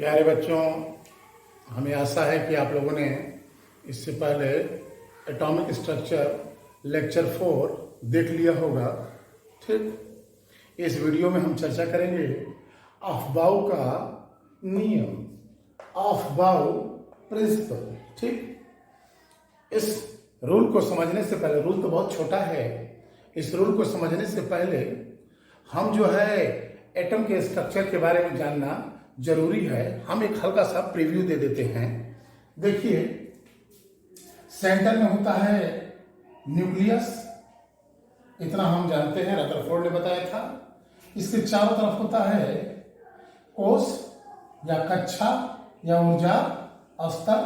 प्यारे बच्चों, हमें आशा है कि आप लोगों ने इससे पहले एटॉमिक स्ट्रक्चर लेक्चर 4 देख लिया होगा। ठीक, इस वीडियो में हम चर्चा करेंगे अफबाउ का नियम, अफबाउ प्रिंसिपल। ठीक, इस रूल को समझने से पहले, रूल तो बहुत छोटा है, इस रूल को समझने से पहले हम जो है एटम के स्ट्रक्चर के बारे में जानना जरूरी है। हम एक हल्का सा प्रीव्यू दे देते हैं। देखिए, सेंटर में होता है न्यूक्लियस, इतना हम जानते हैं, रदरफोर्ड ने बताया था। इसके चारों तरफ होता है कोश या कक्षा या ऊर्जा स्तर,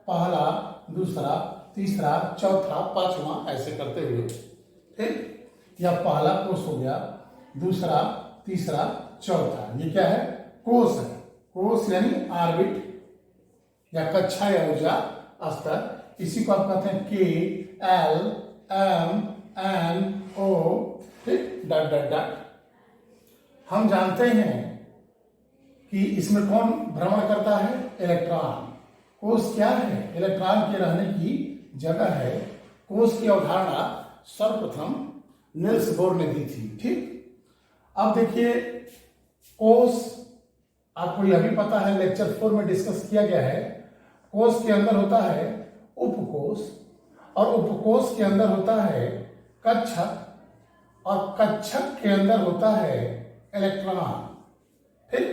पहला, दूसरा, तीसरा, चौथा, पांचवा, ऐसे करते हुए। ठीक, या पहला कोश हो गया, दूसरा, तीसरा, चौथा, ये क्या है? कोश है। कोश यानी ऑर्बिट या कक्षा या ऊर्जा स्तर। इसी को आप कहते हैं के एल एम एन ओ। ठीक, डॉट डॉट डॉट। हम जानते हैं कि इसमें कौन भ्रमण करता है? इलेक्ट्रॉन। कोश क्या है? इलेक्ट्रॉन के रहने की जगह है। कोश की अवधारणा सर्वप्रथम नील्स बोर ने दी थी। ठीक, अब देखिए, कोश आपको यह भी पता है, लेक्चर 4 में डिस्कस किया गया है। कोश के अंदर होता है उपकोश और उपकोश के अंदर होता है कक्षक और कक्षक के अंदर होता है इलेक्ट्रॉन। ठीक,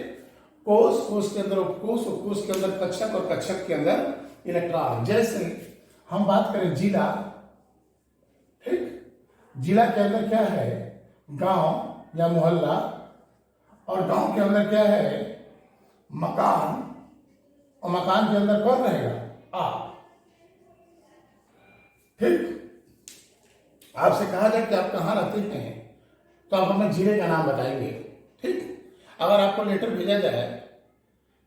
कोश के अंदर उपकोश, उपकोश के अंदर कक्षक और कक्षक के अंदर इलेक्ट्रॉन। जैसे हम बात करें जिला। ठीक, जिला के अंदर क्या है? गांव या मोहल्ला, और गांव के अंदर क्या है? मकान, और मकान के अंदर कौन रहेगा? आप। ठीक, आपसे कहा जाए कि आप कहाँ रहते हैं, तो आप हमें जिले का नाम बताएंगे। ठीक, अगर आपको लेटर भेजा जाए,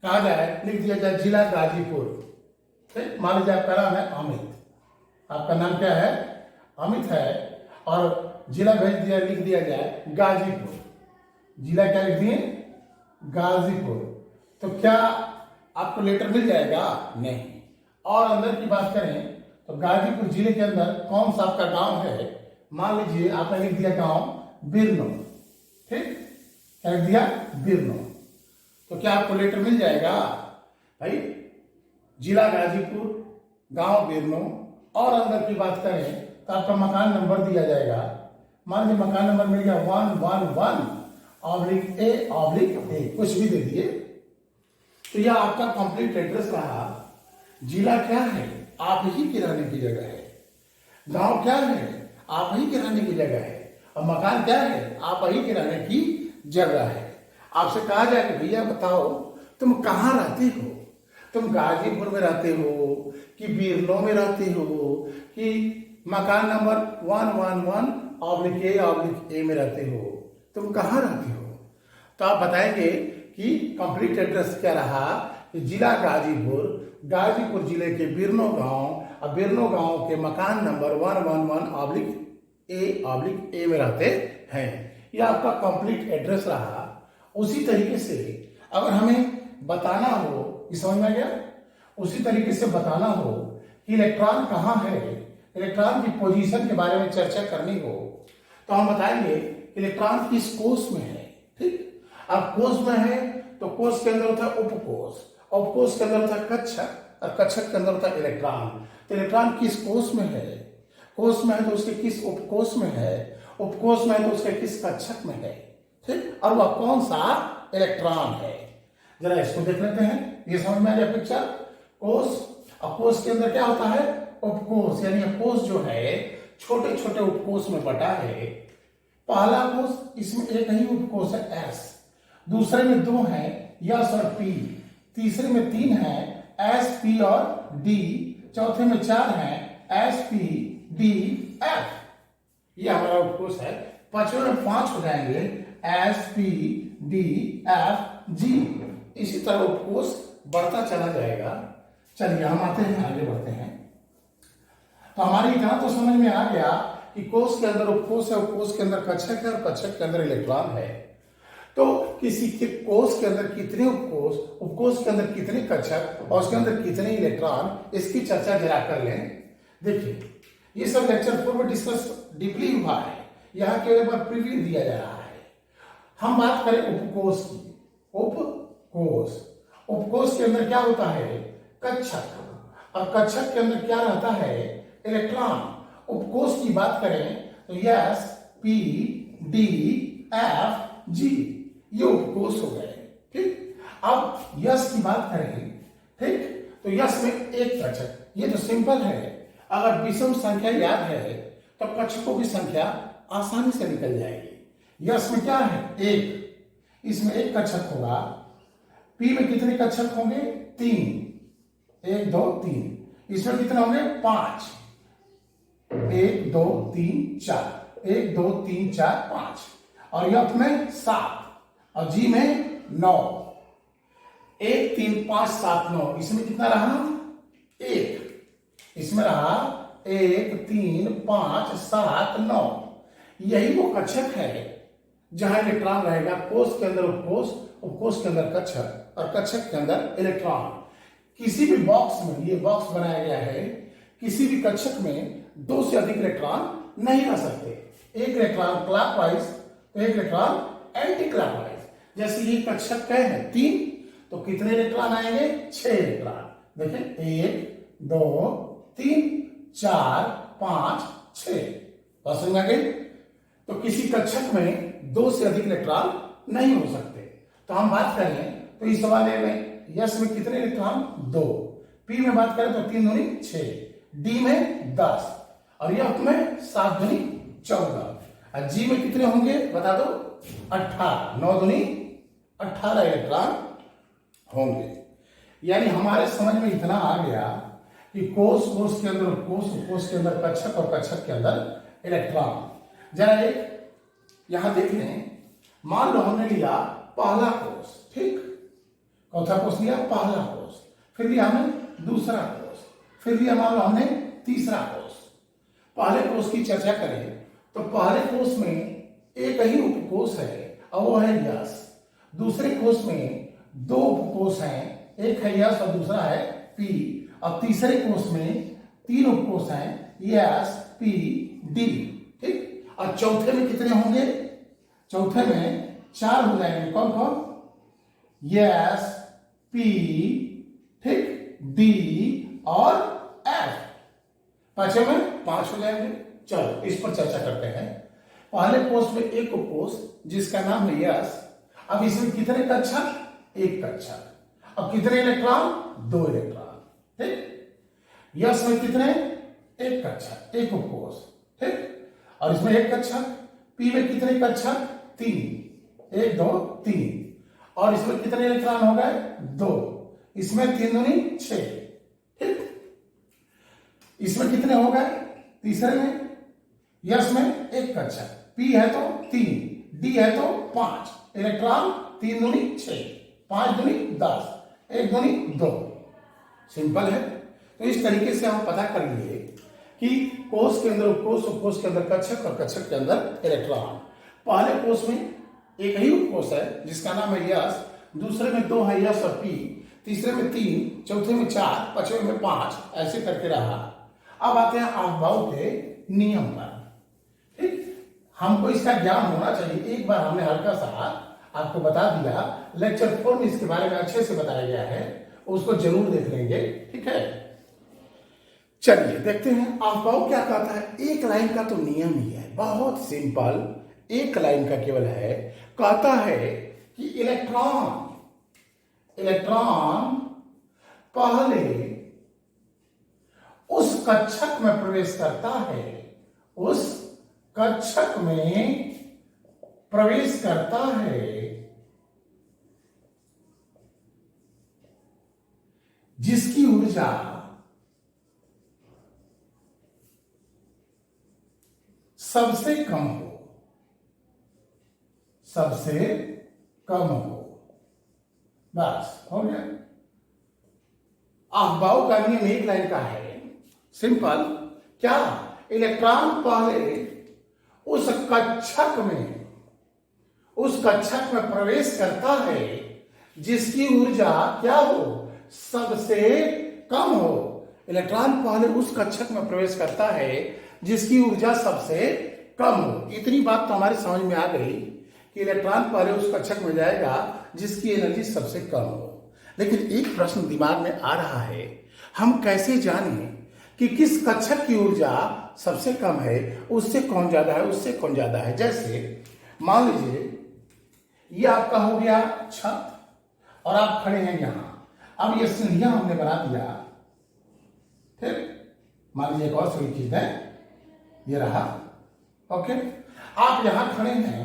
कहा जाए, लिख दिया जाए जिला गाजीपुर। ठीक, मान लीजिए आपका नाम है अमित, आपका नाम क्या है? अमित है, और जिला भेज दिया, लिख दिया जाए गाजीपुर। जिला क्या लिख दिए? गाजीपुर। तो क्या आपको लेटर मिल जाएगा? नहीं। और अंदर की बात करें तो गाजीपुर जिले के अंदर कौन सा आपका गांव है? मान लीजिए आपने लिख दिया गांव बिरनो। ठीक, क्या लिख दिया? बिरनो। तो क्या आपको लेटर मिल जाएगा? भाई, जिला गाजीपुर, गांव बिरनो, और अंदर की बात करें तो आपका मकान नंबर दिया जाएगा। मान लीजिए मकान नंबर मिल गया 111/A/A, कुछ भी दे दिए, तो यह आपका कंप्लीट एड्रेस रहा। जिला क्या है? आप ही के रहने की जगह है। गांव क्या है? आप ही के रहने की जगह है। और मकान क्या है? आप ही के रहने की जगह है। आपसे कहा जाए कि भैया बताओ, तुम कहाँ रहते हो? तुम गाजीपुर में रहते हो कि बिरनो में रहते हो कि मकान नंबर 111/A/A में रहते हो? तुम कहाँ रहते हो? तो आप बताएंगे कि कंप्लीट एड्रेस क्या रहा कि जिला गाजीपुर, गाजीपुर जिले के बिरनो गांव, और बिरनो गांव के मकान नंबर 111/A/A में रहते हैं। यह आपका कंप्लीट एड्रेस रहा। उसी तरीके से अगर हमें बताना हो, समझ में आ गया? उसी तरीके से बताना हो कि इलेक्ट्रॉन कहाँ है, इलेक्ट्रॉन की पोजीशन के बारे में चर्चा करनी हो, तो हम बताएंगे इलेक्ट्रॉन किस कोश में है। ठीक, अब कोश में है तो कोश के अंदर होता है उपकोश, उपकोश के अंदर होता है कक्षक, और कक्षक के अंदर होता है इलेक्ट्रॉन। तो इलेक्ट्रॉन किस कोश में है? कोश में है तो उसके किस उपकोश में है? उपकोश में है तो उसके किस कक्षक में है? ठीक, और वह कौन सा इलेक्ट्रॉन है? जरा इसको देख लेते हैं। ये समझ में आ गया पिक्चर? कोश, और कोश के अंदर क्या होता है? उपकोश, यानी कोश जो है छोटे छोटे उपकोश में बटा है। पहला कोश, इसमें एक ही उपकोश है एस, दूसरे में 2 है यस और पी, तीसरे में 3 है एस पी और डी, चौथे में 4 है एस पी डी एफ। ये हमारा उपकोश है। पांचवें में 5 हो जाएंगे S P D F G. इसी तरह उपकोश बढ़ता चला जाएगा। चलिए हम आते हैं, आगे बढ़ते हैं। तो हमारी यहां तो समझ में आ गया कि कोश के अंदर उपकोश है, उपकोश के अंदर कक्षक है, और कक्षक के अंदर इलेक्ट्रॉन है। तो किसी के कोष के अंदर कितने उपकोष, उपकोष के अंदर कितने कक्षक और उसके अंदर कितने इलेक्ट्रॉन, इसकी चर्चा जरा कर लें। देखिए ये सब लेक्चर 4 में डिस्कस डीपली हुआ है, यहाँ केवल बार प्रीव्यू दिया जा रहा है। हम बात करें उपकोष की। उपकोष, उपकोष के अंदर क्या होता है, कक्षक, और कक्षक के अंदर क्या रहता है, इलेक्ट्रॉन। उपकोष की बात करें तो यस, पी, डी, एफ, जी, ये उपकोष हो गए। ठीक, अब यस की बात करें, ठीक, तो यस में एक कक्षक, ये तो सिंपल है। अगर विषम संख्या याद है तो कक्षकों की संख्या आसानी से निकल जाएगी। यस में क्या है, एक, इसमें एक कक्षक होगा। पी में कितने कक्षक होंगे, 3, 1 2 3। इसमें कितने होंगे, 5, 1 2 3 4, 1 2 3 4 5। और यफ में 7 और जी में 9, 1 3 5 7 9। इसमें कितना रहा, 1, इसमें रहा 1 3 5 7 9। यही वो कक्षक है जहां इलेक्ट्रॉन रहेगा। कोष के अंदर उपकोष, उपकोष के अंदर कक्षक और कक्षक के अंदर इलेक्ट्रॉन। किसी भी बॉक्स में, ये बॉक्स बनाया गया है, किसी भी कक्षक में 2 से अधिक इलेक्ट्रॉन नहीं रह सकते। एक इलेक्ट्रॉन क्लॉकवाइज तो एक इलेक्ट्रॉन एंटी क्लॉकवाइज। जैसे ये कक्षक क्या है, 3, तो कितने इलेक्ट्रॉन आएंगे, 6 इलेक्ट्रॉन। देखें 1 2 3 4 5 6। बात समझ आ गई। तो किसी कक्षक में 2 से अधिक इलेक्ट्रॉन नहीं हो सकते। तो हम बात करें तो इस वाले में यस में कितने इलेक्ट्रॉन, 2। पी में बात करें तो 3 दूनी 6, डी में 10 और यफ में 7 दूनी 14। और जी में कितने होंगे बता दो, 18, 9 दूनी 18 इलेक्ट्रॉन होंगे। यानी हमारे समझ में इतना आ गया कि कोष, कोष के अंदर कोष, कोष के अंदर कक्षक और कक्षक के अंदर इलेक्ट्रॉन। जरा एक यहां देख लें, मान लो हमने लिया पहला कोष, ठीक, कौन सा कोष लिया, पहला कोष, फिर लिया हमने दूसरा कोष, फिर लिया मान लो हमने तीसरा कोष। पहले कोष की चर्चा करें तो पहले कोष में एक ही उपकोष है और वो है यस। दूसरे कोष में 2 उपकोष हैं, एक है यस और दूसरा है पी। और तीसरे कोष में 3 उपकोष हैं, यस, पी, डी, ठीक। और चौथे में कितने होंगे, चौथे में 4 हो जाएंगे। कौन कौन, यस, पी, ठीक, डी और एफ। पांचवें में 5 हो जाएंगे। चलो इस पर चर्चा करते हैं। पहले कोष में एक उपकोष जिसका नाम है यस। अब इसमें कितने कक्षक, एक कक्षक। अब कितने इलेक्ट्रॉन, 2 इलेक्ट्रॉन, ठीक। यस में कितने, एक कक्षक, एक उपकोष, ठीक। और इसमें एक कक्षक। पी में कितने कक्षक, 3, 1 2 3। और इसमें कितने इलेक्ट्रॉन हो गए, 2। इसमें 3 दूनी 6, ठीक। इसमें कितने हो गए, तीसरे में यस में एक कक्षक, पी है तो 3, डी है तो 5 इलेक्ट्रॉन, 3 दूनी 6, 5 दूनी 10, 1 दूनी 2। सिंपल है। तो इस तरीके से हम पता कर लिए कि कोष के अंदर उपकोष, उपकोष के अंदर कक्षक और कक्षक के अंदर इलेक्ट्रॉन। पहले कोष में एक ही उपकोष है जिसका नाम है यस, दूसरे में 2 है यस और पी, तीसरे में 3, चौथे में 4, पांचवें में 5, ऐसे करके रहा। अब आते हैं अफबाऊ के नियम पर, ठीक। हमको इसका ज्ञान होना चाहिए। एक बार हमने हल्का सा आपको बता दिया, लेक्चर 4 में इसके बारे में अच्छे से बताया गया है, उसको जरूर देख लेंगे, ठीक है। चलिए देखते हैं अफबाऊ क्या कहता है। एक लाइन का तो नियम ही है, बहुत सिंपल, एक लाइन का केवल है। कहता है कि इलेक्ट्रॉन पहले उस कक्षक में प्रवेश करता है, उस कक्षक में प्रवेश करता है जिसकी ऊर्जा सबसे कम हो, सबसे कम हो। बस हो गया। अफबाऊ का नियम एक लाइन का है, सिंपल। क्या, इलेक्ट्रॉन पहले उस कक्षक में उस कक्षक में प्रवेश करता है जिसकी ऊर्जा क्या हो, सबसे कम हो। इलेक्ट्रॉन पहले उस कक्षक में प्रवेश करता है जिसकी ऊर्जा सबसे कम हो। इतनी बात तो हमारे समझ में आ गई कि इलेक्ट्रॉन पहले उस कक्षक में जाएगा जिसकी एनर्जी सबसे कम हो। लेकिन एक प्रश्न दिमाग में आ रहा है, हम कैसे जानें कि किस कक्षक की ऊर्जा सबसे कम है, उससे कौन ज्यादा है, उससे कौन ज्यादा है। जैसे मान लीजिए ये आपका हो गया छत और आप खड़े हैं यहां। अब ये सीढ़ियां हमने बना दिया, ठीक। मान लीजिए एक और सीढ़ी खींच दें, ये रहा, ओके। आप यहां खड़े हैं,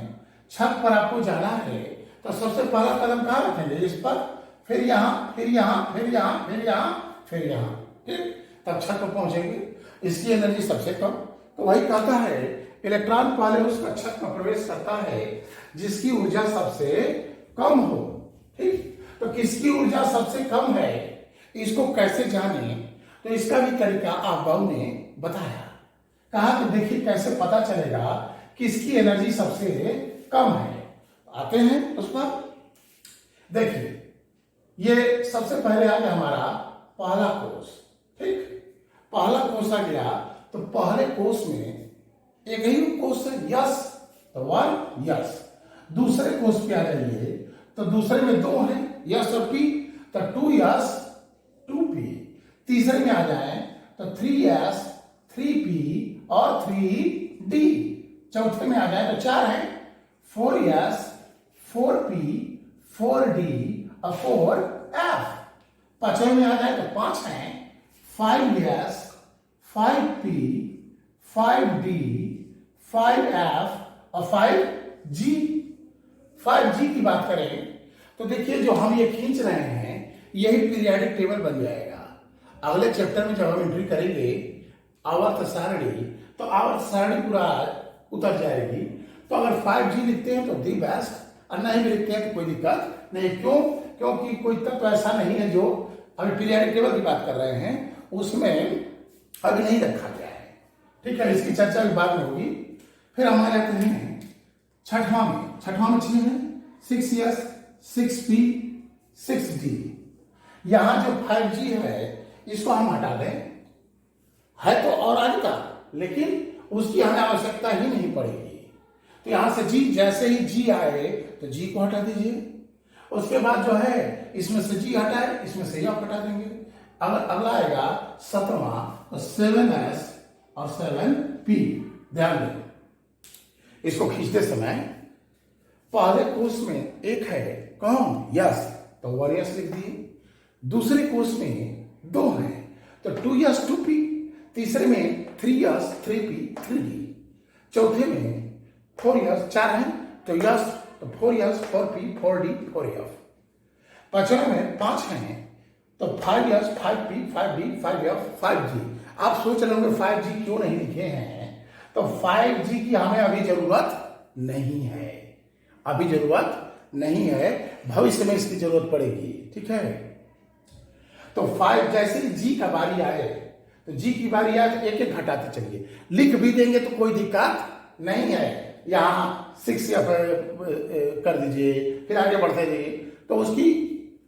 छत पर आपको जाना है, तो सबसे पहला कदम कहां रखेंगे, इस पर, फिर यहां, फिर यहां, फिर यहां, फिर यहां, फिर यहां, ठीक। तब छत पर पहुंचेंगे। इसकी एनर्जी सबसे कम। तो वही कहता है इलेक्ट्रॉन पहले उस कक्षक में प्रवेश करता है जिसकी ऊर्जा सबसे कम हो, ठीक। तो किसकी ऊर्जा सबसे कम है, इसको कैसे जाने, तो इसका भी तरीका अफबाउ ने बताया। कहा कि देखिए कैसे पता चलेगा किसकी एनर्जी सबसे कम है। आते हैं उस पर। देखिए ये सबसे पहले आ गया हमारा पहला कोष, ठीक। पहला कोष आ गया, तो पहले कोष में एक ही कोष है यस, तो 1 यस। दूसरे कोष पे आ जाइए, तो दूसरे में 2 है यस और पी, तो 2 यस 2 पी। तीसरे में आ जाए तो 3 यस 3 पी और 3 डी। चौथे में आ जाए तो 4 है 4 यस 4 पी 4 डी और 4 एफ। पांचवें में आ जाए तो 5 है 5 यस 5 पी 5 डी 5 एफ और 5 जी। 5 जी की बात करें तो देखिए जो हम ये खींच रहे हैं यही पीरियोडिक टेबल बन जाएगा। अगले चैप्टर में जब हम एंट्री करेंगे आवर्त सारणी, तो आवर्त सारणी पूरा उतर जाएगी। तो अगर 5G लिखते हैं तो दी बेस्ट, और नहीं भी लिखते हैं तो कोई दिक्कत नहीं। क्यों? क्योंकि कोई तत्व ऐसा नहीं है जो अभी पीरियोडिक टेबल की बात कर रहे हैं उसमें अभी नहीं रखा गया है, ठीक है। इसकी चर्चा भी बाद में होगी। फिर हम आ जाते हैं छठवां में 6 है 6 यस 6 पी 6 डी। यहां जो 5G है इसको हम हटा दें, है तो और आगे का, लेकिन उसकी हमें आवश्यकता ही नहीं पड़ेगी। तो यहां से जी, जैसे ही जी आए तो जी को हटा दीजिए। उसके बाद जो है इसमें से जी हटाए, इसमें से यह हटा देंगे। अगला आएगा 7वां, तो 7s और 7p। ध्यान दें, इसको खींचते समय पहले कोष में एक है कौन, यस, तो 1 यस लिख दिए। दूसरे कोष में 2 है तो 2 यस 2 पी। तीसरे में 3 यस 3 पी 3 डी। चौथे में 4 यस 4 है तो यस, तो 4 यस 4 पी 4 डी 4 एफ। पांचवें में 5 है तो 5 यस 5 पी 5 डी 5 एफ 5 जी। आप सोच रहे होंगे 5G क्यों नहीं लिखे हैं, तो 5G की हमें अभी जरूरत नहीं है, अभी जरूरत नहीं है, भविष्य में इसकी जरूरत पड़ेगी, ठीक है। तो 5 जैसे ही जी का बारी आए तो जी की बारी आए तो एक एक घटाते चलिए। लिख भी देंगे तो कोई दिक्कत नहीं है। यहां 6 या कर दीजिए, फिर आगे बढ़ते जाइए, तो उसकी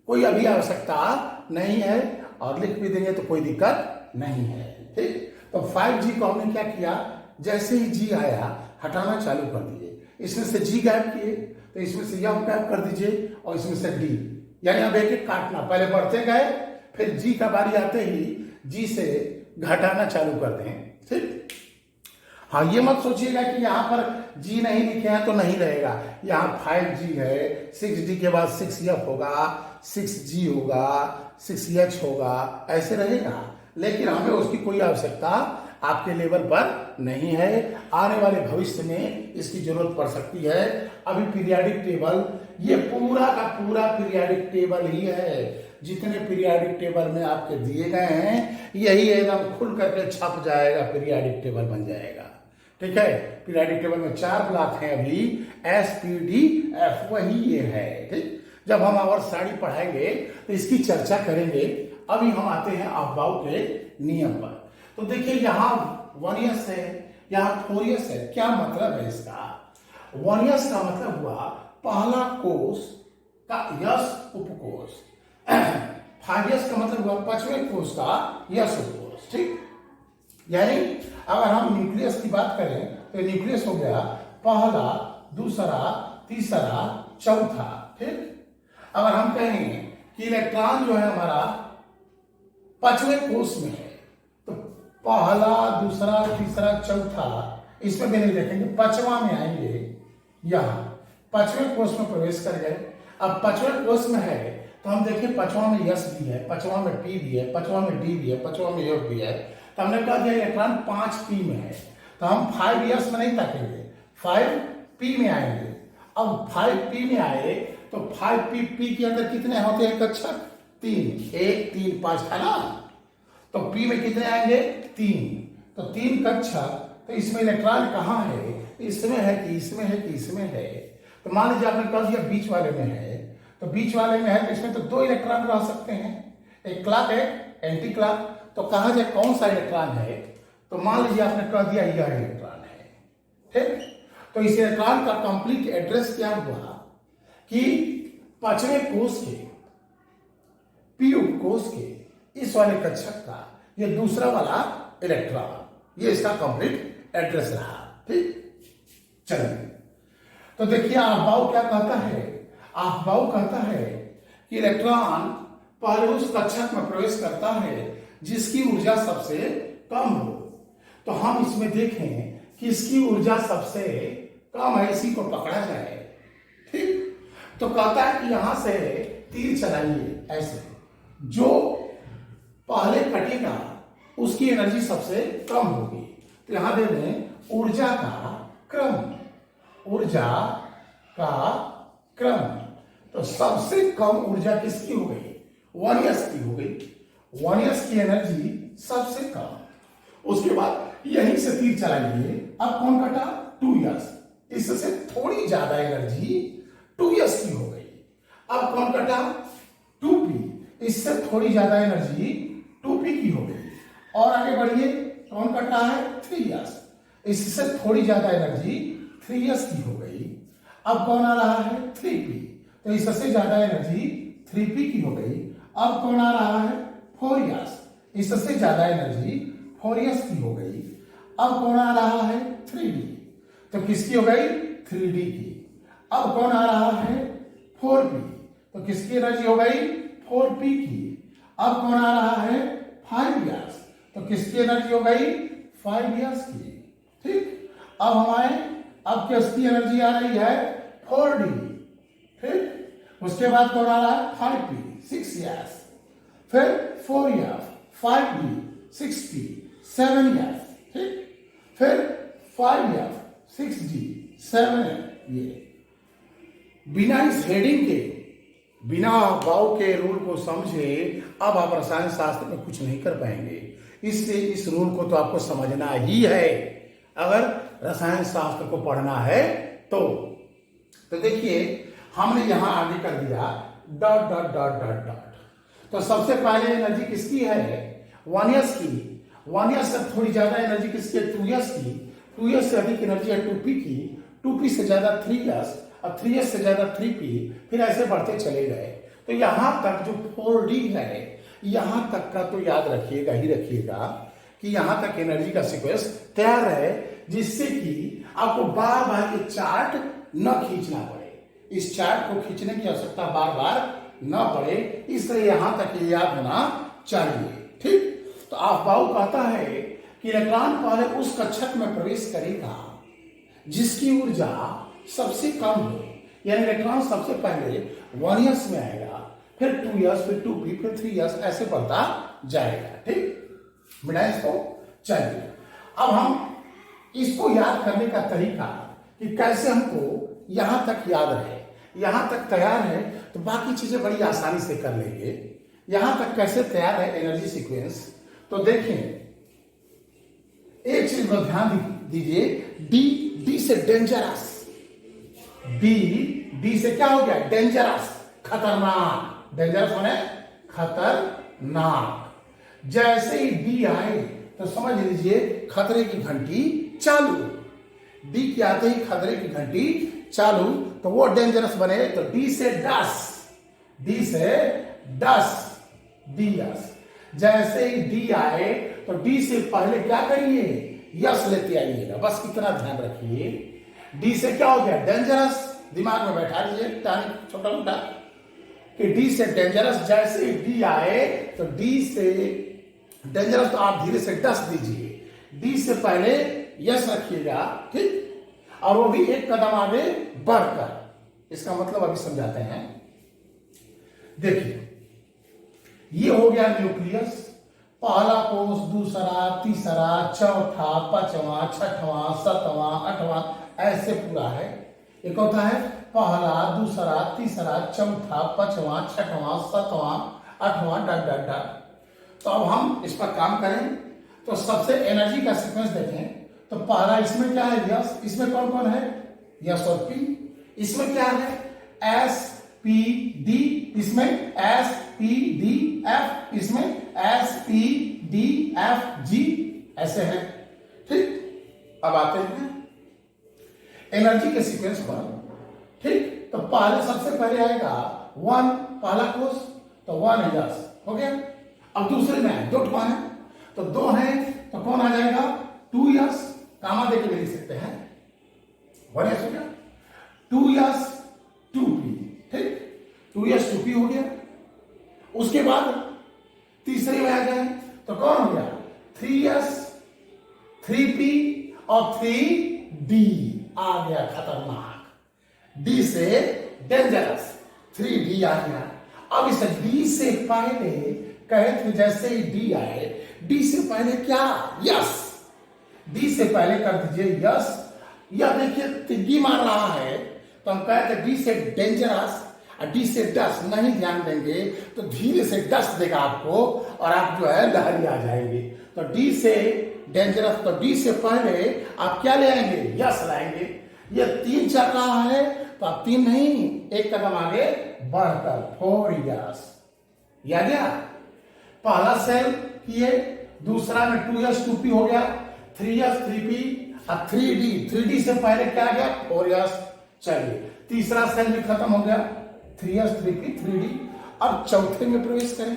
कोई अभी आवश्यकता नहीं है, और लिख भी देंगे तो कोई दिक्कत नहीं है, ठीक। तो 5G को हमने क्या किया, जैसे ही जी आया हटाना चालू कर दिए। इसमें से जी गायब किए तो इसमें से यह गायब कर दीजिए, और इसमें से डी, यानी अब एक एक काटना, पहले बढ़ते गए, फिर जी का बारी आते ही जी से घटाना चालू कर दें, ठीक। हाँ, ये मत सोचिएगा कि यहां पर जी नहीं लिखे हैं तो नहीं रहेगा। यहां 5G है, 6D के बाद 6F होगा, 6G होगा, 6H होगा, ऐसे रहेगा। लेकिन हमें उसकी कोई आवश्यकता आपके लेवल पर नहीं है। आने वाले भविष्य में इसकी जरूरत पड़ सकती है। अभी पीरियोडिक टेबल, ये पूरा का पूरा पीरियोडिक टेबल ही है। जितने पीरियोडिक टेबल में आपके दिए गए हैं यही एकदम खुल करके छप जाएगा, पीरियोडिक टेबल बन जाएगा, ठीक है। पीरियोडिक टेबल में 4 ब्लॉक हैं अभी, SPDF, वही ये है, ठीक। जब हम आवर्त सारणी पढ़ाएंगे तो इसकी चर्चा करेंगे। अभी हम आते हैं अफबाउ के नियम पर। तो देखिए यहां 1 यस है, यहां 4 यस है। क्या मतलब है इसका? 1 यस का मतलब हुआ पहला कोष का यस उपकोष। 5s का मतलब हुआ पांचवें कोष का यस उपकोष। ठीक, यानी अगर हम न्यूक्लियस की बात करें तो न्यूक्लियस हो गया पहला, दूसरा, तीसरा, चौथा। ठीक, अगर हम कहें कि इलेक्ट्रॉन जो है हमारा पांचवें कोष में है तो पहला, दूसरा, तीसरा, चौथा, इसमें भी नहीं देखेंगे, पांचवा में आएंगे। यहां पांचवें कोष में प्रवेश कर गए। अब पांचवें कोष में है तो हम देखें पांचवा में यस भी है, पांचवा में पी भी है, पांचवा में डी भी है, पांचवा में एफ भी है। तो हमने कहा दिया इलेक्ट्रॉन 5p में है तो हम 5s में नहीं ताकेंगे, 5p में आएंगे। अब 5p में आए तो 5p के अंदर कितने होते हैं कक्षक? 3, 1, 3, 5 है ना। तो p में कितने आएंगे? 3। तो 3 कक्षक। तो इसमें इलेक्ट्रॉन कहाँ है? इसमें है कि इसमें है कि इसमें है? तो मान लीजिए आपने कह दिया बीच वाले में है, तो बीच वाले में है तो इसमें तो 2 इलेक्ट्रॉन रह सकते हैं, एक क्लॉक है, एंटी क्लॉक। तो कहा जाए कौन सा इलेक्ट्रॉन है? तो मान लीजिए आपने कह दिया यह इलेक्ट्रॉन है। ठीक, तो इस इलेक्ट्रॉन का कंप्लीट एड्रेस क्या हुआ कि पांचवें कोष के पी उपकोष के इस वाले कक्षक का ये दूसरा वाला इलेक्ट्रॉन, ये इसका कंप्लीट एड्रेस रहा। ठीक, चलिए तो देखिए अफबाउ क्या कहता है? अफबाउ कहता है कि इलेक्ट्रॉन पहले उस कक्षक में प्रवेश करता है जिसकी ऊर्जा सबसे कम हो। तो हम इसमें देखें कि इसकी ऊर्जा सबसे कम है, इसी को पकड़ा जाए। ठीक, तो कहता है कि यहां से तीर चलाइए ऐसे, जो पहले कटेगा उसकी एनर्जी सबसे कम होगी। तो यहां दे दें ऊर्जा का क्रम, ऊर्जा का क्रम। तो सबसे कम ऊर्जा किसकी हो गई? 1s की हो गई। 1s की एनर्जी सबसे कम। उसके बाद यहीं से तीर चलाइए, अब कौन कटा? 2s। इससे थोड़ी ज्यादा एनर्जी 2s की हो गई। अब कौन कटा? 2p। इससे थोड़ी ज्यादा एनर्जी 2p की हो गई। और आगे बढ़िए, कौन कटा है? 3s। इससे थोड़ी ज्यादा एनर्जी 3s की हो गई। अब कौन आ रहा है? 3p। तो इससे ज्यादा एनर्जी 3p की हो गई। अब कौन आ रहा है? 4s। इससे ज्यादा एनर्जी 4s की हो गई। अब कौन आ रहा है? 3d। तो किसकी हो गई? 3d की। अब कौन आ रहा है? 4p। तो किसकी एनर्जी हो गई? 4p की। अब कौन आ रहा है? 5s। तो किसकी एनर्जी हो गई? 5s की। ठीक, अब हमारे अब किसकी एनर्जी आ रही है? 4d। ठीक, उसके बाद कौन आ रहा है? 5p, 6s, फिर 4f, 5d, 6p, 7f। ठीक, फिर 5f, 6d, 7f। ये बिना इस हेडिंग के, बिना अफबाउ के रूल को समझे अब आप रसायन शास्त्र में कुछ नहीं कर पाएंगे। इसलिए इस रूल को तो आपको समझना ही है अगर रसायन शास्त्र को पढ़ना है तो। देखिए हमने यहां आगे कर दिया dot dot dot dot dot. तो सबसे पहले एनर्जी किसकी है? 1s की। 1s से थोड़ी ज्यादा एनर्जी किसकी है? 2s की। 2s से अधिक एनर्जी है 2p की। 2p से ज्यादा 3s, और 3s से ज्यादा 3p, फिर ऐसे बढ़ते चले गए। तो यहां तक जो 4d है, यहां तक का तो याद रखिएगा ही रखिएगा कि यहां तक एनर्जी का सीक्वेंस तैयार है, जिससे कि आपको बार बार ये चार्ट न खींचना पड़े। इस चार्ट को खींचने की आवश्यकता बार बार न पड़े, इसलिए यहां तक ये याद होना चाहिए। ठीक, तो अफबाउ कहता है कि इलेक्ट्रॉन पहले उस कक्षक में प्रवेश करेगा जिसकी ऊर्जा सबसे कम हो। यानी इलेक्ट्रॉन सबसे पहले 1s में आएगा, फिर 2s, फिर 2p, फिर 3s, ऐसे बढ़ता जाएगा। ठीक, मिला इसको। चलिए अब हम इसको याद करने का तरीका कि कैसे हमको यहां तक याद रहे, यहां तक तैयार है तो बाकी चीजें बड़ी आसानी से कर लेंगे। यहां तक कैसे तैयार है एनर्जी सीक्वेंस? तो देखें, एक चीज पर ध्यान दीजिए, डी से डेंजरस। डी से क्या हो गया? डेंजरस, खतरनाक। डेंजरस माने खतरनाक। जैसे ही डी आए तो समझ लीजिए खतरे की घंटी चालू। डी के आते ही खतरे की घंटी चालू, तो वो डेंजरस बने, तो डी से डस, डी से डस, डीएस। जैसे ही डी आए तो डी से पहले क्या करिए, यस लेते आइएगा, बस इतना ध्यान रखिए। डी से क्या हो गया, डेंजरस, दिमाग में बैठा लीजिए छोटा मोटा कि डी से डेंजरस। जैसे ही डी आए तो डी से डेंजरस, तो आप धीरे से डस दीजिए, डी से पहले यस रखिएगा, ठीक, और वो भी एक कदम आगे बढ़कर। इसका मतलब अभी समझाते हैं। देखिए, ये हो गया न्यूक्लियस, पहला कोष, दूसरा, तीसरा, चौथा, पांचवा, छठवां, सातवां, आठवां, ऐसे पूरा है। एक होता है पहला, दूसरा, तीसरा, चौथा, पांचवा, छठवां, सातवां, आठवां, डट डट डट। तो अब हम इस पर काम करें, तो सबसे एनर्जी का सीक्वेंस देखें। तो पहला इसमें क्या है, यस, इसमें कौन कौन है, यस और पी। इसमें क्या है, एस पी डी, इसमें एस पी डी एफ, इसमें S P D F G, ऐसे है, ठीक। अब आते हैं एनर्जी के सीक्वेंस पर, ठीक। तो पहले सबसे पहले आएगा 1, पहला कोष, तो 1 है, यस हो गया। अब दूसरे में है 2 है, तो 2 है, तो कौन आ जाएगा, 2 यस, कामा देके भी लिख सकते हैं, 1 यस हो गया, 2 यस 2 पी, ठीक, 2 यस 2 पी हो गया। उसके बाद तीसरे में आ जाए तो कौन हो गया, 3 यस 3 पी और 3 डी आ गया, खतरनाक, डी से डेंजरस, 3 डी आ गया। अब इस डी से पहले कहे थे, जैसे ही डी आए, डी से पहले क्या, यस, डी से पहले कर दीजिए यस। या देखिए तिग्गी मार रहा है, तो हम कहते डी से डेंजरस और डी से डस, नहीं ध्यान देंगे तो धीरे से डस देगा आपको और आप जो है लहरी आ जाएंगे। तो डी से डेंजरस, तो डी से पहले आप क्या ले आएंगे, यस लाएंगे। ये 3 चल रहा है, तो आप 3 नहीं, एक कदम आगे बढ़कर 4 यस, या गया। पहला सेल किए, दूसरा में 2 यस 2 पी हो गया, 3 यस 3 पी और 3 डी, 3 डी से पहले क्या गया, 4 यस। चलिए तीसरा सेल भी खत्म हो गया, 3 यस 3 पी 3 डी। अब चौथे में प्रवेश करें,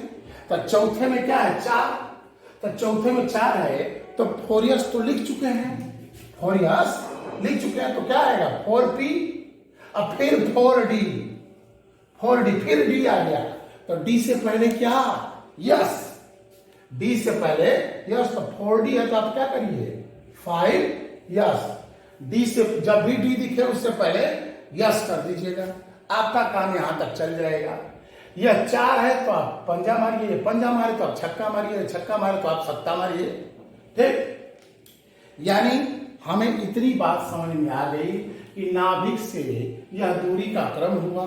तो चौथे में क्या है, 4, तो चौथे में 4 है, तो 4 यस तो लिख चुके हैं, 4 यस लिख चुके हैं, तो क्या आएगा, 4 पी और फिर 4 डी, 4 डी, फिर डी आ गया। तो डी से पहले क्या, यस, डी से पहले यस, तो 4 डी है, तो आप क्या करिए, 5 यस। डी से जब भी डी दिखे उससे पहले यस कर दीजिएगा, आपका काम यहां तक चल जाएगा। यह 4 है तो आप पंजा मारिए, पंजा मारे तो आप छक्का मारिए, छक्का मारे तो आप सत्ता मारिए, ठीक। यानी हमें इतनी बात समझ में आ गई कि नाभिक से यह दूरी का क्रम हुआ,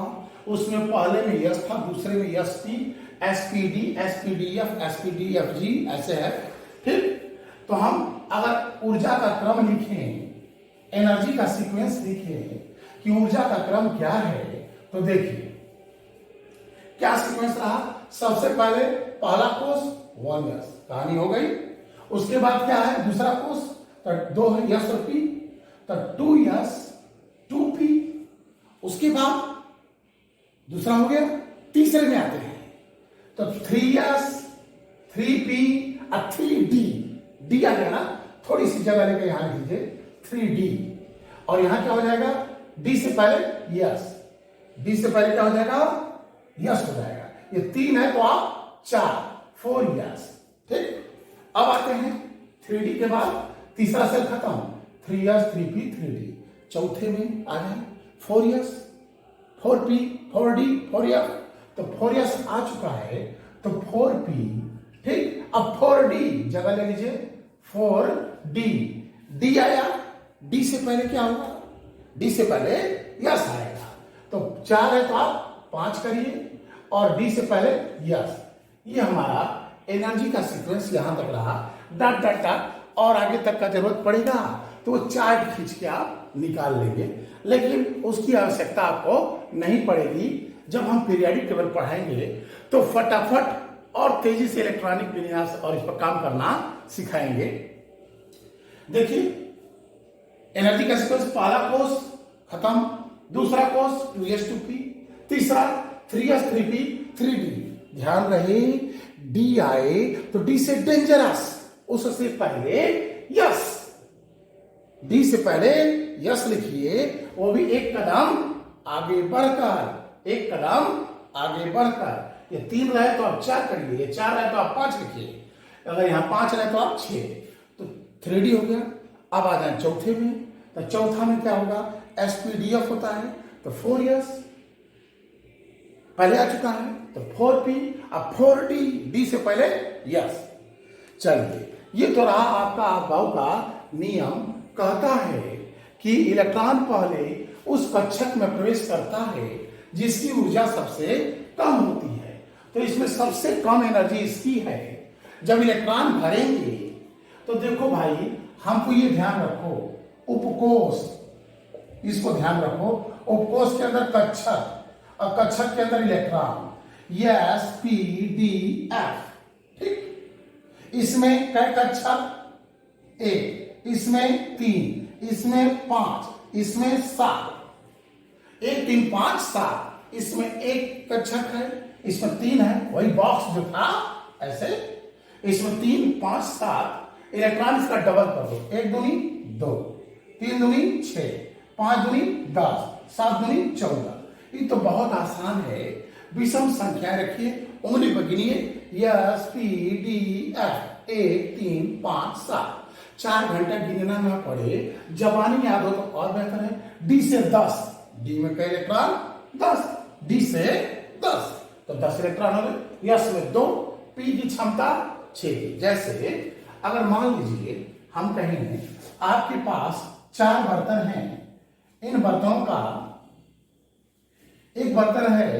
उसमें पहले में यस था, दूसरे में यस थी, एसपीडी, एसपीडीएफ, एसपीडीएफजी, ऐसे है, ठीक। तो हम अगर ऊर्जा का क्रम लिखें, एनर्जी का सीक्वेंस लिखें कि ऊर्जा का क्रम क्या है, तो देखिए क्या सीक्वेंस रहा। सबसे पहले पहला कोष 1 यस, कहानी हो गई। उसके बाद क्या है, दूसरा कोष, तो 2 यस और पी, तो 2 यस 2 पी। उसके बाद दूसरा हो गया, तीसरे में आते हैं, तो 3 यस 3 पी और 3 डी, डी आ गया ना, थोड़ी सी जगह लेकर यहां लिख दीजिए 3 डी, और यहां क्या हो जाएगा, डी से पहले यस, डी से पहले क्या हो जाएगा, यस हो जाएगा। ये 3 है तो आप 4 यस, ठीक। अब आते हैं 3D के बाद तीसरा सेल खत्म, 3 यस 3 पी 3 डी। चौथे में आ जाए 4 यस 4 पी 4 डी 4 यस, तो 4 यस आ चुका है, तो 4 पी, ठीक। अब 4 डी जगह ले लीजिए, 4 डी, डी आया, डी से पहले क्या होगा, डी से पहले यस आएगा, तो 4 है तो आप 5 करिए और डी से पहले यस। ये हमारा एनर्जी का सीक्वेंस यहां तक रहा, डट डट डट, और आगे तक का जरूरत पड़ेगा तो वो चार्ट खींच के आप निकाल लेंगे, लेकिन उसकी आवश्यकता आपको नहीं पड़ेगी। जब हम पीरियोडिक टेबल पढ़ाएंगे तो फटाफट और तेजी से इलेक्ट्रॉनिक विन्यास और इस पर काम करना सिखाएंगे। देखिए एनर्जी का सीक्वेंस, पहला कोष खत्म, दूसरा कोस 2s2p, तीसरा 3s3p 3d। ध्यान रहे डी आए तो डी से डेंजरस, उससे पहले यस, डी से पहले यस लिखिए, वो भी एक कदम आगे बढ़कर, एक कदम आगे बढ़कर। ये 3 रहे तो आप 4 करिए, ये 4 रहे तो आप 5 लिखिए, अगर यहां 5 रहे तो आप 6, तो 3d हो गया। अब आ जाए चौथे में, तो चौथा में क्या होगा, SPDF होता है तो 4s पहले आ चुका है तो 4p, अब 4d, d से पहले यस। चलिए ये तो रहा आपका अफबाउ का नियम, कहता है कि इलेक्ट्रॉन पहले उस कक्षक में प्रवेश करता है जिसकी ऊर्जा सबसे कम होती है, तो इसमें सबसे कम एनर्जी इसकी है। जब इलेक्ट्रॉन भरेंगे तो देखो भाई, हमको ये ध्यान रखो, उपकोष, इसको ध्यान रखो, उपकोष के अंदर कक्षक और कक्षक के अंदर electron, S P D F, ठीक। इसमें कै कक्षक, 1, इसमें 3, इसमें 5, इसमें 7, 1 3 5 7, इसमें एक कक्षक है, इसमें 3 है, वही बॉक्स जो था ऐसे, इसमें 3 5 7 इलेक्ट्रॉन, इसका डबल कर दो, 1 दूनी 2, 3 दूनी 6, 5 दूनी 10, 7 दूनी 14। ये तो बहुत आसान है, विषम संख्या रखिए, उंगली पर गिनिए, S P D F 1 3 5 7, 4 घंटा गिनना ना पड़े, जबानी याद हो तो और बेहतर है। डी से 10, डी में कई इलेक्ट्रॉन 10, डी से 10 तो 10 इलेक्ट्रॉन हो गए, यस में 2, पी की क्षमता 6। जैसे अगर मान लीजिए हम कहें आपके पास 4 बर्तन हैं, इन बर्तनों का एक बर्तन है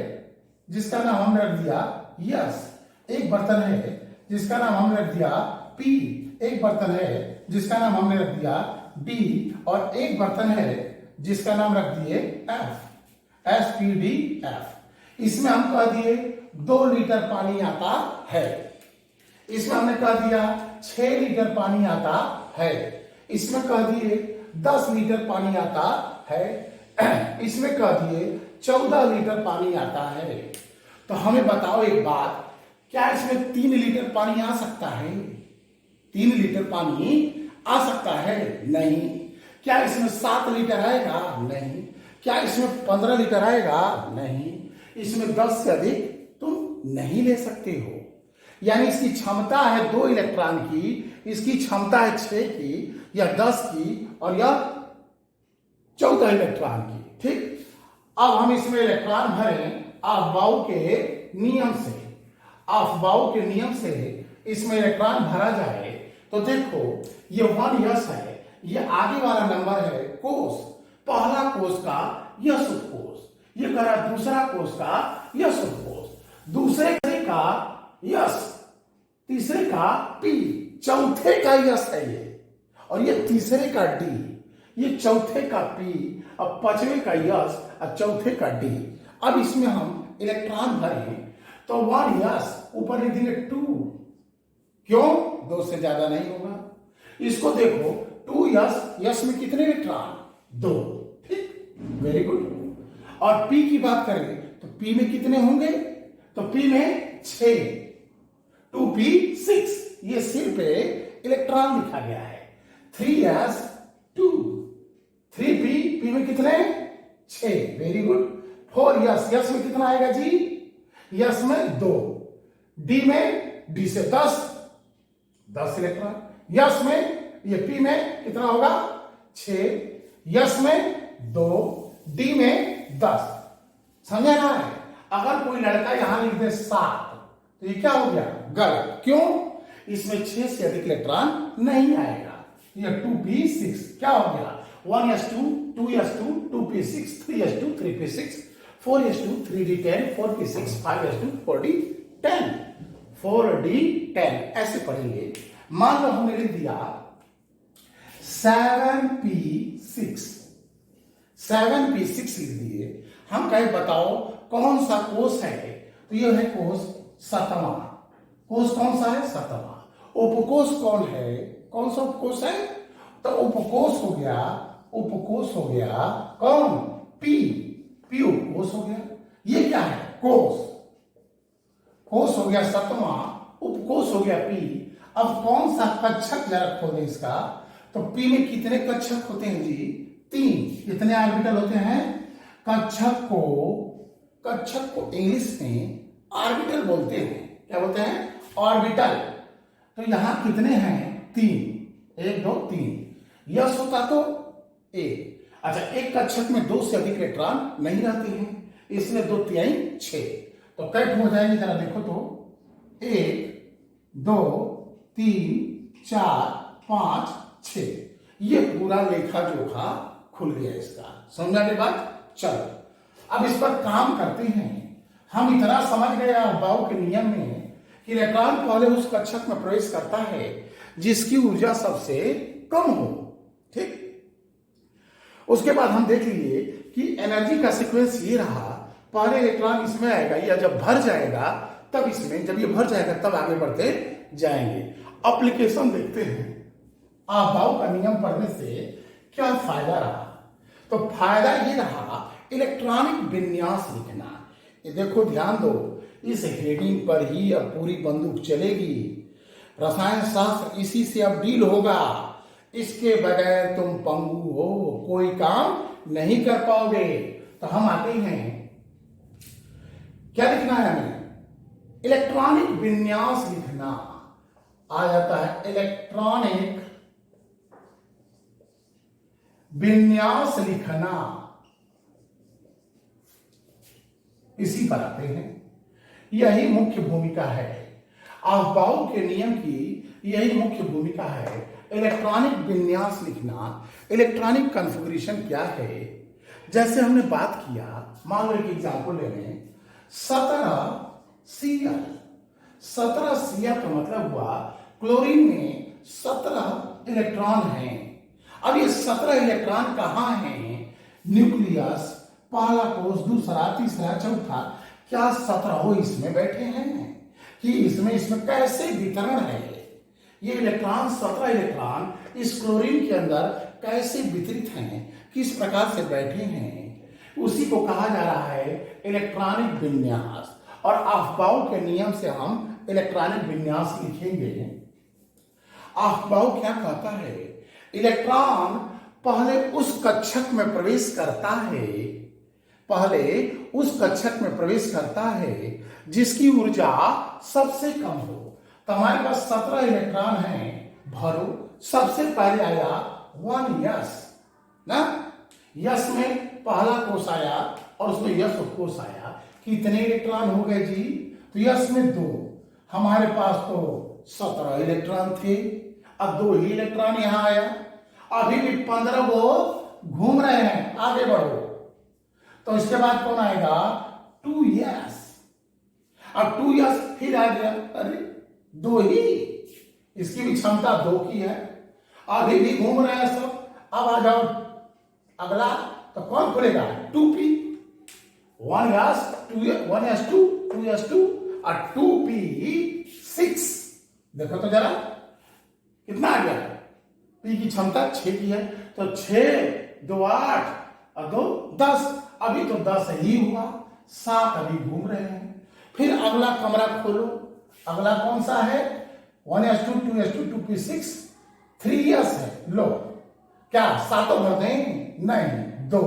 जिसका नाम हमने रख दिया यस, एक बर्तन है जिसका नाम हमने रख दिया पी, एक बर्तन है जिसका नाम हमने रख दिया डी, और एक बर्तन है जिसका नाम रख दिए एफ, SPDF। इसमें हम कह दिए 2 लीटर पानी आता है, इसमें हमने कह दिया 6 लीटर पानी आता है, इसमें कह दिए 10 लीटर पानी आता है, इसमें कह दिए 14 लीटर पानी आता है। तो हमें बताओ एक बात, क्या इसमें 3 लीटर पानी आ सकता है? 3 लीटर पानी आ सकता है? नहीं। क्या इसमें 7 लीटर आएगा? नहीं। क्या इसमें 15 लीटर आएगा? नहीं। इसमें 10 से अधिक तुम नहीं ले सकते हो। यानी इसकी क्षमता है 2 इलेक्ट्रॉन की, इसकी क्षमता है 6 की या 10 की, और यह 14 इलेक्ट्रॉन की। ठीक, अब हम इसमें इलेक्ट्रॉन भरें अफबाउ के नियम से। अफबाउ के नियम से इसमें इलेक्ट्रॉन भरा जाए तो देखो ये 1s है, ये आगे वाला नंबर है कोष, पहला कोष का यस उपकोष, ये कह रहा दूसरा कोष का यस उपकोष, दूसरे का यस, तीसरे का पी, चौथे का यस है ये, और ये तीसरे का डी, ये चौथे का पी, अब पांचवें का यस और चौथे का डी। अब इसमें हम इलेक्ट्रॉन भरें तो 1s ऊपर लिख देंगे 2, क्यों? 2 से ज्यादा नहीं होगा। इसको देखो 2s, यस में कितने इलेक्ट्रॉन? 2। ठीक, वेरी गुड। और p की बात करें तो p में कितने होंगे? तो p में 6, 2p6, ये सिर्फ इलेक्ट्रॉन लिखा गया है। 3s 2, 3p, p में कितने? 6, वेरी गुड। 4s, यस में कितना आएगा जी? यस में 2, डी में, डी से 10 इलेक्ट्रॉन, यस में, ये पी में कितना होगा? 6, यस में 2, डी में 10। समझा ना है? अगर कोई लड़का यहां लिख दे 7 तो ये क्या हो गया? गलत। क्यों? इसमें 6 से अधिक इलेक्ट्रॉन नहीं आएगा। ये 2p6 क्या हो गया? 1s2, 2s2, 2p6, 3s2, 3p6, 4s2, 3d10, 4p6, 5s2, 4d10, 4d10 ऐसे पढ़ेंगे। मान लो हमने लिख दिया 7p6, 7p6 लिख दिए। हम कहे बताओ कौन सा कोष है? तो यह है कोष 7वां। कोष कौन सा है? 7वां। उपकोष कौन है? कौन सा उपकोष है? तो उपकोष हो गया, उपकोष हो गया कौन? पी। कोस हो गया, ये क्या है कोस, कोस हो गया 7वां, उपकोस हो गया पी। अब कौन सा कक्षक जरा खोलें इसका, तो पी में कितने कक्षक होते हैं जी 3। कितने ऑर्बिटल होते हैं, कक्षक को इंग्लिश में ऑर्बिटल बोलते हैं, क्या बोलते हैं ऑर्बिटल। तो यहां कितने हैं 3, 1 2 3, यस होता तो ए। अच्छा एक कक्षक में 2 से अधिक इलेक्ट्रॉन नहीं रहते हैं, इसलिए 2 3 6, तो कट हो जाएंगे, जरा देखो तो 1 2 3 4 5 6, ये पूरा लेखा जोखा खुल गया इसका, समझा के बात। चलो अब इस पर काम करते हैं। हम इतना समझ गए अफबाउ के नियम में कि इलेक्ट्रॉन पहले उस कक्षक में प्रवेश करता है जिसकी ऊर्जा सबसे कम हो, ठीक। उसके बाद हम देख लिए कि एनर्जी का सीक्वेंस ये रहा, पहले इलेक्ट्रॉन इसमें आएगा या जब भर जाएगा तब इसमें, जब ये भर जाएगा तब आगे बढ़ते जाएंगे। एप्लीकेशन देखते हैं, अफबाउ का नियम पढ़ने से क्या फायदा रहा। तो फायदा ये रहा इलेक्ट्रॉनिक विन्यास लिखना। ये देखो ध्यान दो, इस हेडिंग पर ही अब पूरी बंदूक चलेगी। रसायन शास्त्र इसी से अब डील होगा, इसके बगैर तुम पंगु हो, कोई काम नहीं कर पाओगे। तो हम आते हैं, क्या लिखना है हमें, इलेक्ट्रॉनिक विन्यास लिखना। आ जाता है इलेक्ट्रॉनिक विन्यास लिखना, इसी पर आते हैं। यही मुख्य भूमिका है, अफबाउ के नियम की यही मुख्य भूमिका है, इलेक्ट्रॉनिक विन्यास लिखना। इलेक्ट्रॉनिक कॉन्फ़िगरेशन क्या है, जैसे हमने बात किया, मान लो एक एग्जाम्पल ले लें, 17Cl। 17Cl का मतलब हुआ क्लोरीन में 17 इलेक्ट्रॉन हैं। अब ये 17 इलेक्ट्रॉन कहां हैं, न्यूक्लियस, पहला कोष, दूसरा, तीसरा, चौथा, क्या 17 इसमें बैठे हैं कि इसमें कैसे वितरण है, ये इलेक्ट्रॉन 17 इलेक्ट्रॉन इस क्लोरीन के अंदर कैसे वितरित हैं, किस प्रकार से बैठे हैं, उसी को कहा जा रहा है इलेक्ट्रॉनिक विन्यास। और अफबाउ के नियम से हम इलेक्ट्रॉनिक विन्यास लिखेंगे। अफबाउ क्या कहता है, इलेक्ट्रॉन पहले उस कक्षक में प्रवेश करता है, पहले उस कक्षक में प्रवेश करता है जिसकी ऊर्जा सबसे कम हो। तो हमारे पास 17 इलेक्ट्रॉन हैं, भरो। सबसे पहले आया 1s ना, यस में पहला कोष आया और उसमें यस कोष आया। कितने इलेक्ट्रॉन हो गए जी, तो यस में 2, हमारे पास तो 17 इलेक्ट्रॉन थे, अब 2 ही इलेक्ट्रॉन यहां आया, अभी भी 15 वो घूम रहे हैं, आगे बढ़ो। तो इसके बाद कौन आएगा 2s, अब 2s फिर आ गया, अरे 2 ही, इसकी भी क्षमता 2 की है, अभी भी घूम रहे हैं सब। अब आ जाओ अगला, तो कौन खुलेगा 2p, 1s2, 2s2 और 2p6। देखो तो जरा कितना आ गया, p की क्षमता 6 की है, तो 6 2 8 और 2 10, अभी तो 10 ही हुआ, 7 अभी घूम रहे हैं। फिर अगला कमरा खोलो, अगला कौन सा है 1s2, 2s2, 2p6, 3s है। लो क्या सातों भर दें, नहीं 2,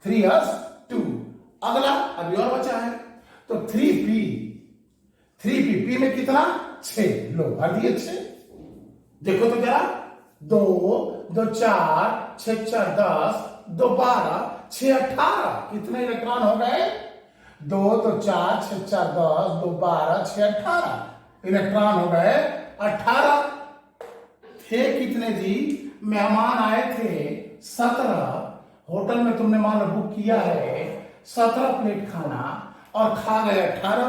3s2। अगला अभी और बचा है, तो 3p, p में कितना 6, लो भर दिए 6। देखो तो जरा 2 2 4 6 4 10, 2 12, 6 18, कितने इलेक्ट्रॉन हो गए, 2 तो 4 6 4 10, 2 12, 6 18 इलेक्ट्रॉन हो गए 18। थे कितने जी, मेहमान आए थे 17, होटल में तुमने मान लो बुक किया है 17 प्लेट खाना और खा गए 18,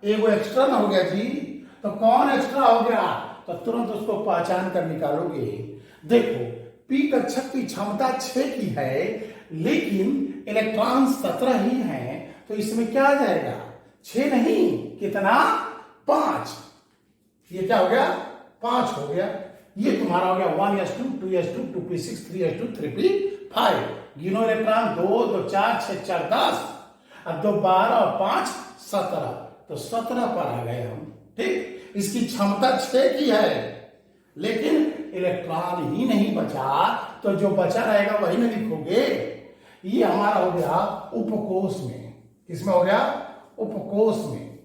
एगो एक्स्ट्रा ना हो गया जी, तो कौन एक्स्ट्रा हो गया, तो तुरंत उसको पहचान कर निकालोगे। देखो पी कक्षक की क्षमता 6 की है, लेकिन इलेक्ट्रॉन 17 ही हैं, तो इसमें क्या आ जाएगा 6 नहीं, कितना 5, ये क्या हो गया 5 हो गया। ये तुम्हारा हो गया 1s2, 2s2, 2p6, 3s2, 3p5। गिनो इलेक्ट्रॉन, 2 2 4 6 4 10, अब 2 12 और 5 17, तो 17 पर आ गए हम। ठीक, इसकी क्षमता 6 की है, लेकिन इलेक्ट्रॉन ही नहीं बचा, तो जो बचा रहेगा वही ना लिखोगे। ये हमारा हो गया उपकोष में। किसमें हो गया? उपकोष में।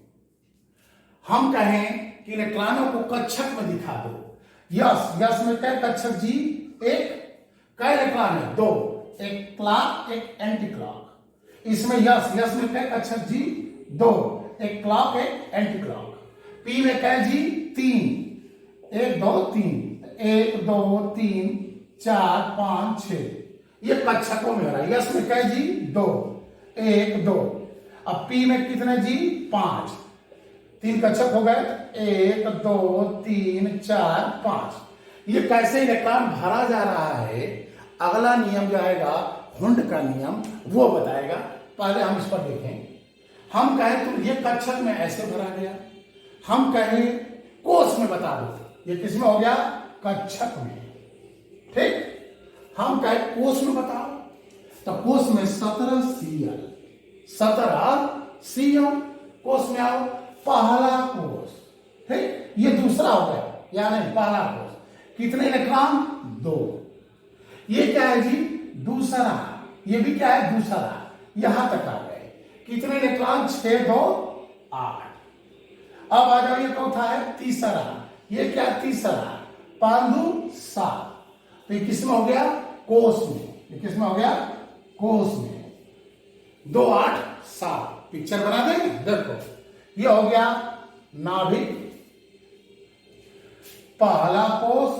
हम कहें कि इलेक्ट्रॉनों को कक्षक में दिखा दो। यस, यस में क्या कक्षक जी? एक। क्या इलेक्ट्रॉन है? 2, एक क्लॉक एक एंटी क्लॉक। इसमें यस, यस में क्या कक्षक जी? 2, एक क्लॉक एक एंटी क्लॉक। पी में क्या जी? 3, 1 2 3, 1 2 3 4 5 6, ये कक्षकों में हो रहा है। यस में क्या जी? 2, 1 2। अब पी में कितने जी? 5, 3 कक्षक हो गए, 1 2 3 4 5। ये कैसे इलेक्ट्रॉन भरा जा रहा है, अगला नियम जो आएगा हुंड का नियम, वो बताएगा। पहले हम इस पर देखें। हम कहें तो ये कक्षक में ऐसे भरा गया, हम कहें कोष में बता दो। ये किसमें हो गया? कक्षक में। ठीक, हम कहें कोष में बताओ, तो कोष में 17 Cl, 17 Cl कोष में आओ। पहला कोष, ठीक, ये दूसरा हो गया, या नहीं? पहला कोष कितने इलेक्ट्रॉन? 2। ये क्या है जी? दूसरा। ये भी क्या है? दूसरा। यहां तक आ गए, कितने इलेक्ट्रॉन? 6 2 8। अब आ जाओ, ये चौथा है, तीसरा। ये क्या? तीसरा। 5 2 7, तो ये किसमें हो गया? कोष में। ये किसमें हो गया? कोष में। 2 8 7 पिक्चर बना देंगे। देखो, ये हो गया नाभिक, पहला कोष,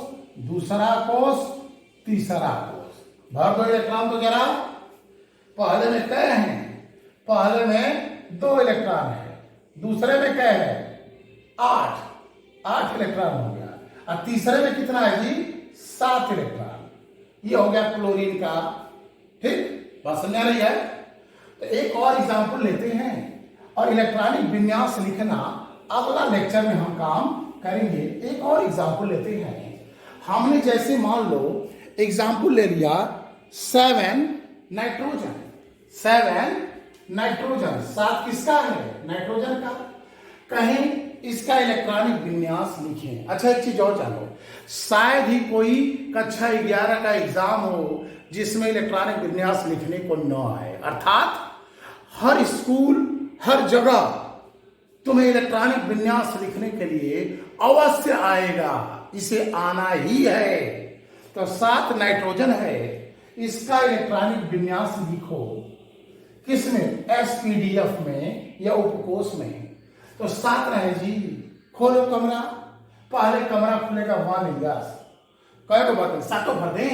दूसरा कोष, तीसरा कोष। भर दो इलेक्ट्रॉन तो जरा। पहले में क्या है? पहले में 2 इलेक्ट्रॉन है, दूसरे में क्या है? 8 इलेक्ट्रॉन हो गया, और तीसरे में कितना है जी? 7 इलेक्ट्रॉन। ये हो गया क्लोरीन का। ठीक, बात समझ आ रही है? तो एक और एग्जांपल लेते हैं, और इलेक्ट्रॉनिक विन्यास लिखना अगला लेक्चर में हम काम करेंगे। एक और एग्जांपल लेते हैं। हमने जैसे मान लो एग्जांपल ले लिया 7 नाइट्रोजन। 7 नाइट्रोजन, 7 किसका है? नाइट्रोजन का। कहीं इसका इलेक्ट्रॉनिक विन्यास लिखें। अच्छा, एक चीज और जानो, शायद ही कोई कक्षा 11 का एग्जाम हो जिसमें इलेक्ट्रॉनिक विन्यास लिखने को न आए। अर्थात हर स्कूल, हर जगह तुम्हें इलेक्ट्रॉनिक विन्यास लिखने के लिए अवश्य आएगा, इसे आना ही है। तो 7 नाइट्रोजन है, इसका इलेक्ट्रॉनिक विन्यास लिखो। किसमें? एसपीडीएफ में या उपकोष में। तो 7 रहे जी। खोलो कमरा, पहले कमरा खुलेगा 1 यस। कहे को भर? 7 भर दें?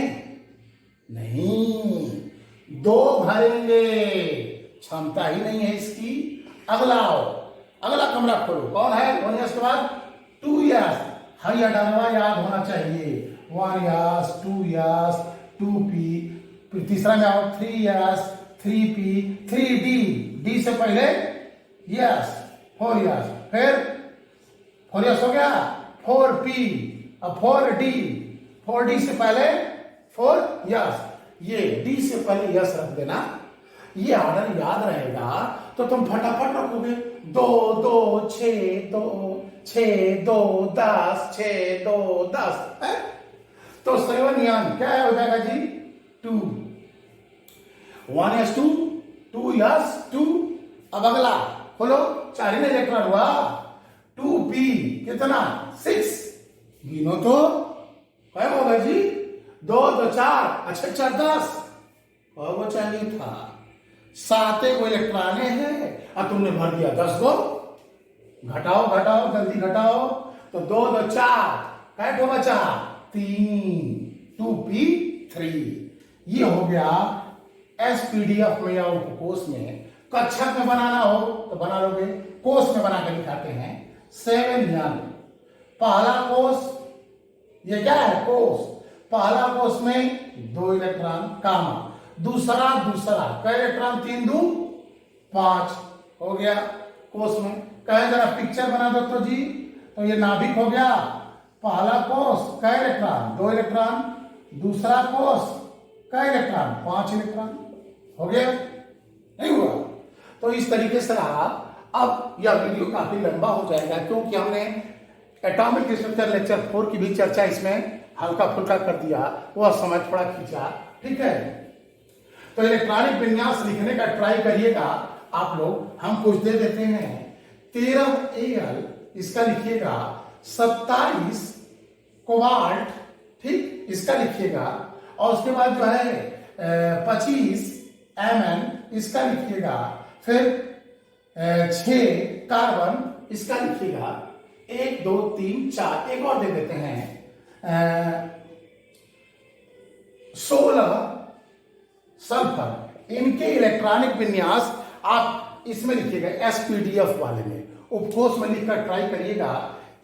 नहीं, 2 भरेंगे, क्षमता ही नहीं है इसकी। अगला आओ, अगला कमरा खोलो। कौन है? 1 यस के बाद 2 यस। हर या डरवा याद होना चाहिए। 1 यस, 2 यस, 2p। फिर तीसरा में आओ, 3 यस, 3p, 3d। d से पहले यस, 4 यस, फिर 4 यस हो गया, 4p, अब 4d, 4d से पहले 4 यस। ये d से पहले यस रख देना। ये ऑर्डर याद रहेगा तो तुम फटाफट रखोगे। 2 2 6 2 6 2 10 6 2 10 है? तो 7 यान क्या हो जाएगा जी? 2। 1 यस 2, 2 यस 2। अब अगला खोलो, 4 ही इलेक्ट्रॉन हुआ। 2p कितना? 6। गिनो तो, क्या होगा जी? 2 2 4, अच्छा 4 10। वो चाहिए था 7 को इलेक्ट्रॉन है, और तुमने भर दिया 10 को। घटाओ घटाओ, जल्दी घटाओ। तो 2 2 4, क्या बचा? 3, 2p3। ये हो गया एसपीडीएफ में या उपकोष में। कक्षक में बनाना हो तो बना लोगे, कोष में बना के दिखाते हैं। 7 यान पहला कोष, ये क्या है? कोष। पहला कोष में 2 इलेक्ट्रॉन कामा, दूसरा क्या इलेक्ट्रॉन? 3 2 5 हो गया कोष में। कहे जरा पिक्चर बना दो तो जी। तो ये नाभिक हो गया, पहला कोष क्या इलेक्ट्रॉन? 2 इलेक्ट्रॉन, दूसरा कोष क्या इलेक्ट्रॉन? 5 इलेक्ट्रॉन। हो गया? नहीं हुआ? तो इस तरीके से रहा। अब यह वीडियो काफी लंबा हो जाएगा क्योंकि हमने एटॉमिक स्ट्रक्चर लेक्चर 4 की भी चर्चा इसमें हल्का फुल्का कर दिया, वह समय थोड़ा खींचा। ठीक है, तो इलेक्ट्रॉनिक विन्यास लिखने का ट्राई करिएगा आप लोग। हम कुछ दे देते हैं 13Al, इसका लिखिएगा 27 कोबाल्ट, ठीक, इसका लिखिएगा। और उसके बाद जो है 25 Mn, इसका लिखिएगा। फिर 6 कार्बन, इसका लिखिएगा। 1 2 3 4, एक और दे देते हैं 16 सल्फर। इनके इलेक्ट्रॉनिक विन्यास आप इसमें लिखिएगा, SPDF वाले में, उपकोष में लिखकर ट्राई करिएगा।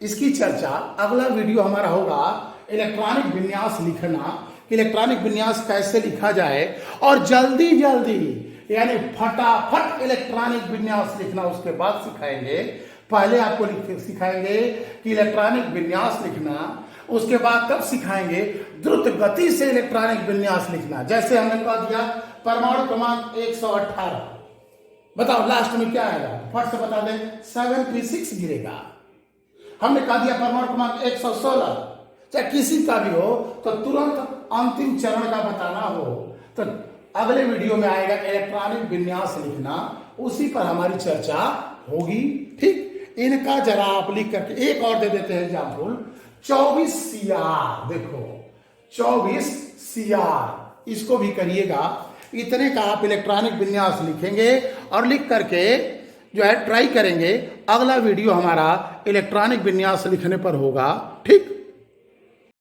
इसकी चर्चा अगला वीडियो हमारा होगा इलेक्ट्रॉनिक विन्यास लिखना, इलेक्ट्रॉनिक विन्यास कैसे लिखा जाए, और जल्दी जल्दी यानी फटाफट इलेक्ट्रॉनिक विन्यास लिखना उसके बाद सिखाएंगे। पहले आपको सिखाएंगे कि इलेक्ट्रॉनिक विन्यास लिखना, उसके बाद तब सिखाएंगे द्रुत गति से इलेक्ट्रॉनिक विन्यास लिखना। जैसे हमने कह दिया परमाणु क्रमांक 118, बताओ लास्ट में क्या आएगा? फट से बता दें, 7p6 गिरेगा। हमने कह दिया परमाणु क्रमांक 116, चाहे किसी का भी हो तो तुरंत अंतिम चरण का बताना हो तो अगले वीडियो में आएगा इलेक्ट्रॉनिक विन्यास लिखना, उसी पर हमारी चर्चा होगी। ठीक, इनका जरा आप लिख करके एक और दे देते हैं एग्जाम्पल, 24Cr। देखो 24Cr, इसको भी करिएगा। इतने का आप इलेक्ट्रॉनिक विन्यास लिखेंगे और लिख करके जो है ट्राई करेंगे। अगला वीडियो हमारा इलेक्ट्रॉनिक विन्यास लिखने पर होगा। ठीक।